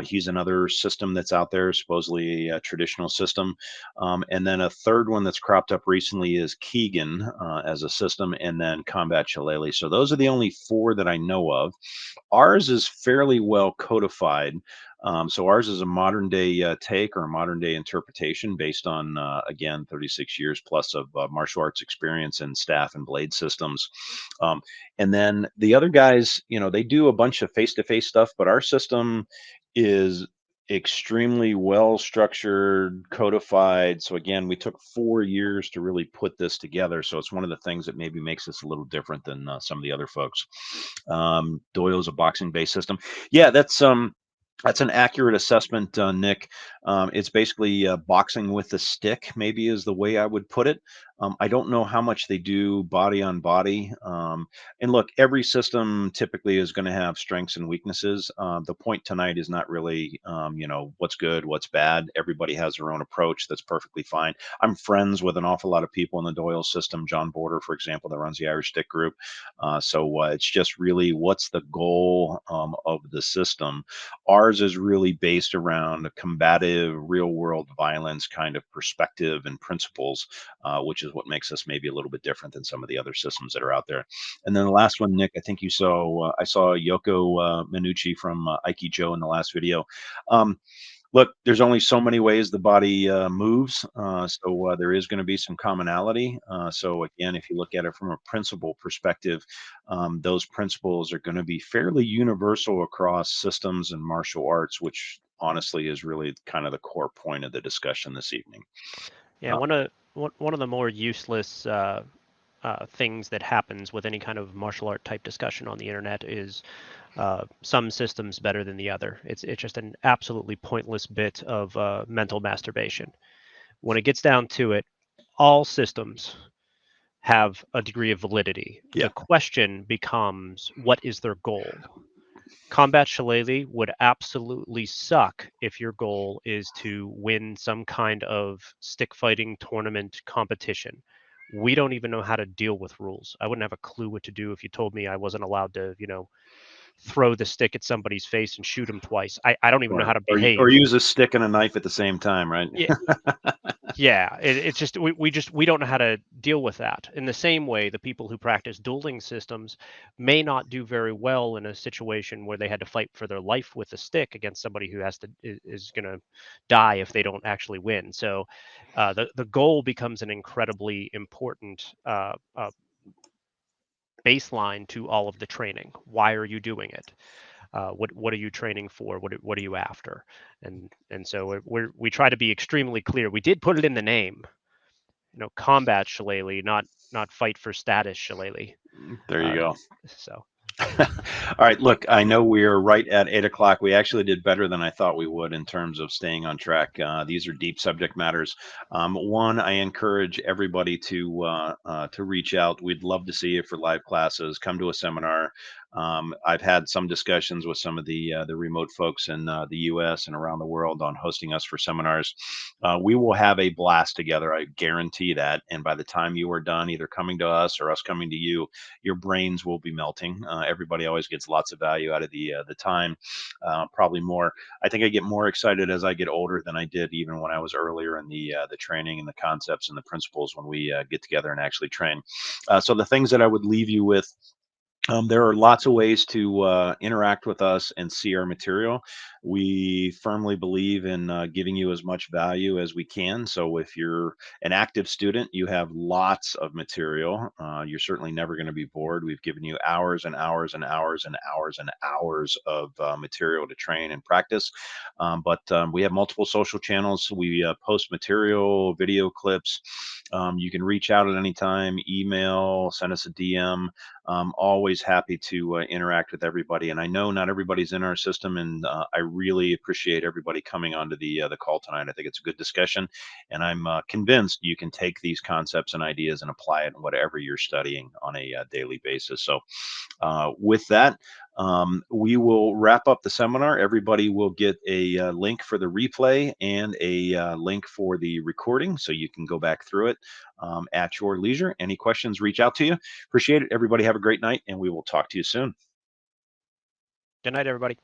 He's another system that's out there, supposedly a traditional system. And then a third one that's cropped up recently is Keegan as a system, and then Combat Shillelagh. So those are the only 4 that I know of. Ours is fairly well codified. So ours is a modern day take or a modern day interpretation based on, again, 36 years plus of martial arts experience and staff and blade systems. And then the other guys, they do a bunch of face-to-face stuff, but our system is extremely well structured, codified. So again, we took 4 years to really put this together. So it's one of the things that maybe makes us a little different than some of the other folks. Doyle's a boxing based system. Yeah, that's an accurate assessment, Nick. It's basically boxing with a stick, maybe is the way I would put it. I don't know how much they do body on body. And look, every system typically is going to have strengths and weaknesses. The point tonight is not really, what's good, what's bad. Everybody has their own approach. That's perfectly fine. I'm friends with an awful lot of people in the Doyle system. John Border, for example, that runs the Irish Stick Group. It's just really what's the goal of the system. Ours is really based around a combative, real world violence kind of perspective and principles, which is what makes us maybe a little bit different than some of the other systems that are out there. And then the last one, Nick, I think you saw, I saw Yoko Minucci from Aiki Joe in the last video. Look, there's only so many ways the body moves, there is going to be some commonality. So again, if you look at it from a principle perspective, those principles are going to be fairly universal across systems and martial arts, which honestly is really kind of the core point of the discussion this evening. Yeah, one of the more useless things that happens with any kind of martial art type discussion on the internet is some systems better than the other. It's just an absolutely pointless bit of mental masturbation. When it gets down to it, all systems have a degree of validity. Yeah. The question becomes, what is their goal? Combat Shillelagh would absolutely suck if your goal is to win some kind of stick fighting tournament competition. We don't even know how to deal with rules. I wouldn't have a clue what to do if you told me I wasn't allowed to, throw the stick at somebody's face and shoot them twice. I don't even know how to behave. Or use a stick and a knife at the same time, right? Yeah, it's just we don't know how to deal with that. In the same way, the people who practice dueling systems may not do very well in a situation where they had to fight for their life with a stick against somebody who is going to die if they don't actually win. So the goal becomes an incredibly important baseline to all of the training. Why are you doing it? What are you training for? What are you after? And so we try to be extremely clear. We did put it in the name, combat Shillelagh, not fight for status Shillelagh. There you go. So. All right, look, I know we're right at 8 o'clock. We actually did better than I thought we would in terms of staying on track. These are deep subject matters. One, I encourage everybody to reach out. We'd love to see you for live classes. Come to a seminar. I've had some discussions with some of the remote folks in the U.S. and around the world on hosting us for seminars. We will have a blast together. I guarantee that. And by the time you are done, either coming to us or us coming to you, your brains will be melting. Everybody always gets lots of value out of the time, probably more. I think I get more excited as I get older than I did even when I was earlier in the training and the concepts and the principles when we get together and actually train. So the things that I would leave you with. There are lots of ways to interact with us and see our material. We firmly believe in giving you as much value as we can. So if you're an active student, you have lots of material. You're certainly never going to be bored. We've given you hours and hours and hours and hours and hours of material to train and practice. But we have multiple social channels. We post material, video clips. You can reach out at any time, email, send us a DM. Always happy to interact with everybody. And I know not everybody's in our system, and I really appreciate everybody coming onto the call tonight. I think it's a good discussion, and I'm convinced you can take these concepts and ideas and apply it in whatever you're studying on a daily basis. So with that, we will wrap up the seminar. Everybody will get a link for the replay and a link for the recording, so you can go back through it at your leisure. Any questions, reach out to you. Appreciate it. Everybody have a great night, and we will talk to you soon. Good night, everybody.